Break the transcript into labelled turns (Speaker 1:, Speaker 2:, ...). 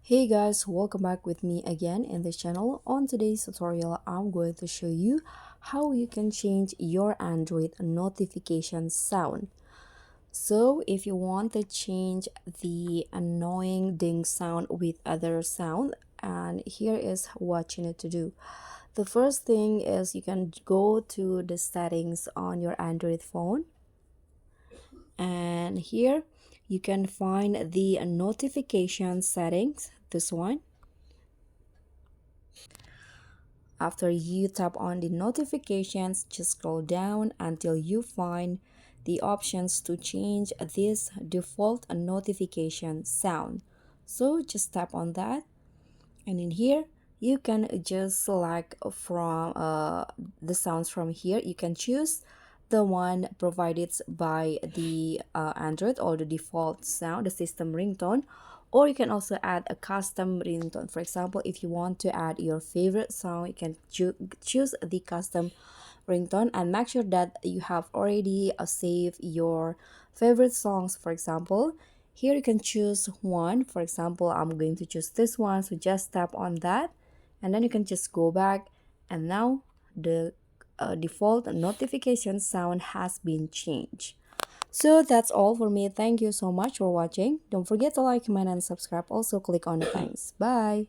Speaker 1: Hey guys, welcome back with me again in this channel. On today's tutorial, I'm going to show you how you can change your Android notification sound. So if you want to change the annoying ding sound with other sound, and here is what you need to do. The first thing is you can go to the settings on your Android phone, and here you can find the notification settings, this one. After you tap on the notifications, just scroll down until you find the options to change this default notification sound. So just tap on that, and in here you can just select from the sounds from here. You can choose the one provided by the Android, or the default sound, the system ringtone, or you can also add a custom ringtone. For example, if you want to add your favorite song, you can choose the custom ringtone, and make sure that you have already saved your favorite songs. For example, here you can choose one. For example, I'm going to choose this one, so just tap on that, and then you can just go back, and now the default notification sound has been changed. So that's all for me. Thank you so much for watching. Don't forget to like, comment, and subscribe. Also click on the thanks. Bye.